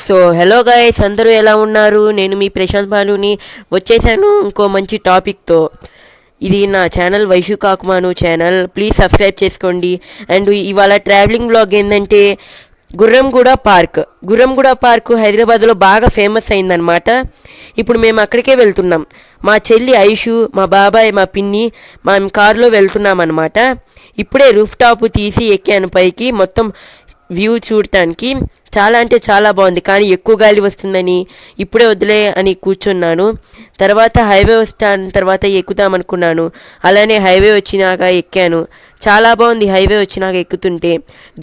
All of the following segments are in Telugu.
సో హలో గైస్, అందరూ ఎలా ఉన్నారు? నేను మీ ప్రశాంత్ బాలుని వచ్చేసాను ఇంకో మంచి టాపిక్తో. ఇది నా channel Vaishu Kakumanu channel. Please subscribe చేసుకోండి. అండ్ ఇవాళ ట్రావెలింగ్ బ్లాగ్ ఏంటంటే గుర్రంగూడ పార్క్ హైదరాబాద్లో బాగా ఫేమస్ అయిందనమాట. ఇప్పుడు మేము అక్కడికే వెళ్తున్నాం. మా చెల్లి ఐషు, మా బాబాయ్, మా పిన్ని మేము కారులో వెళ్తున్నాం అనమాట. ఇప్పుడే రూఫ్ టాప్ తీసి ఎక్కాను పైకి, మొత్తం వ్యూ చూడటానికి. చాలా అంటే చాలా బాగుంది, కానీ ఎక్కువ గాలి వస్తుందని ఇప్పుడే వదిలే అని కూర్చున్నాను. తర్వాత హైవే వస్తాను, తర్వాత ఎక్కుదాం అనుకున్నాను. అలానే హైవే వచ్చినాక ఎక్కాను. చాలా బాగుంది హైవే వచ్చినాక ఎక్కుతుంటే.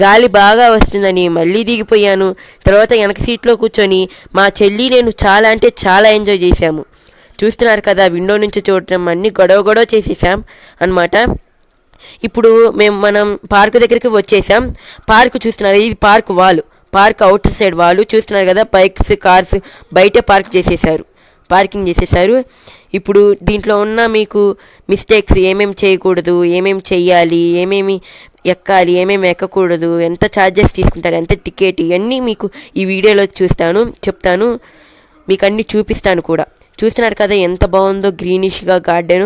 గాలి బాగా వస్తుందని మళ్ళీ దిగిపోయాను. తర్వాత వెనక సీట్లో కూర్చొని మా చెల్లి నేను చాలా అంటే చాలా ఎంజాయ్ చేశాము. చూస్తున్నారు కదా, విండో నుంచి చూడటం అన్నీ గొడవ చేసేసాం అనమాట. ఇప్పుడు మనం పార్క్ దగ్గరికి వచ్చేసాం. పార్క్ చూస్తున్నారు, ఇది పార్క్ అవుటర్ సైడ్ వాళ్ళు చూస్తున్నారు కదా, బైక్స్ కార్స్ బయటే పార్కింగ్ చేసేసారు. ఇప్పుడు దీంట్లో ఉన్న మీకు మిస్టేక్స్, ఏమేమి చేయకూడదు, ఏమేమి చెయ్యాలి, ఏమేమి ఎక్కాలి, ఏమేమి ఎక్కకూడదు, ఎంత ఛార్జెస్ తీసుకుంటారు, ఎంత టికెట్, ఇవన్నీ మీకు ఈ వీడియోలో చెప్తాను. మీకు అన్నీ చూపిస్తాను కూడా. చూస్తున్నారు కదా ఎంత బాగుందో గ్రీనిష్గా గార్డెను.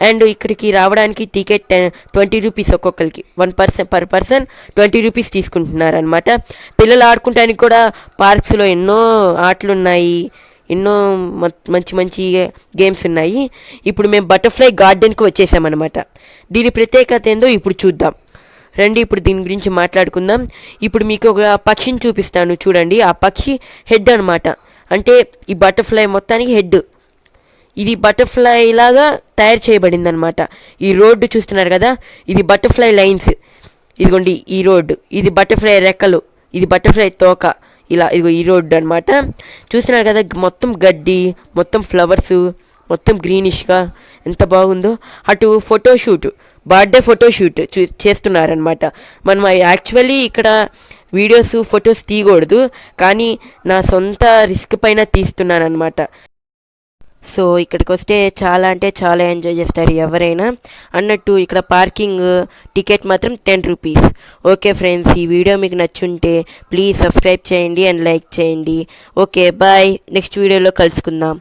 అండ్ ఇక్కడికి రావడానికి టికెట్ 20 రూపీస్ ఒక్కొక్కరికి, పర్ పర్సన్ 20 రూపీస్ తీసుకుంటున్నారనమాట. పిల్లలు ఆడుకోవడానికి కూడా పార్క్స్లో ఎన్నో ఆటలు ఉన్నాయి, ఎన్నో మంచి గేమ్స్ ఉన్నాయి. ఇప్పుడు మేము బటర్ఫ్లై గార్డెన్కి వచ్చేసామన్నమాట. దీని ప్రత్యేకత ఏందో ఇప్పుడు చూద్దాం రండి. ఇప్పుడు దీని గురించి మాట్లాడుకుందాం. ఇప్పుడు మీకు ఒక పక్షిని చూపిస్తాను చూడండి. ఆ పక్షి హెడ్ అనమాట. అంటే ఈ బటర్ఫ్లై మొత్తానికి హెడ్. ఇది బటర్ఫ్లై లాగా తయారు చేయబడింది అనమాట. ఈ రోడ్డు చూస్తున్నారు కదా, ఇది బటర్ఫ్లై లైన్స్. ఇదిగోండి ఈ రోడ్డు, ఇది బటర్ఫ్లై రెక్కలు, ఇది బటర్ఫ్లై తోక. ఇలా ఇదిగో ఈ రోడ్డు అనమాట. చూస్తున్నారు కదా, మొత్తం గడ్డి, మొత్తం ఫ్లవర్స్, మొత్తం గ్రీనిష్గా ఎంత బాగుందో. అటు బర్త్డే ఫోటోషూట్ చేస్తున్నారనమాట. మనం యాక్చువల్లీ ఇక్కడ వీడియోస్ ఫొటోస్ తీయకూడదు, కానీ నా సొంత రిస్క్ పైన తీస్తున్నాను అనమాట. సో ఇక్కడికి వస్తే చాలా అంటే చాలా ఎంజాయ్ చేస్తారు ఎవరైనా అన్నట్టు. ఇక్కడ పార్కింగ్ టికెట్ మాత్రం 10 రూపీస్. ఓకే ఫ్రెండ్స్, ఈ వీడియో మీకు నచ్చుంటే ప్లీజ్ సబ్స్క్రైబ్ చేయండి అండ్ లైక్ చేయండి. ఓకే బాయ్, నెక్స్ట్ వీడియోలో కలుసుకుందాం.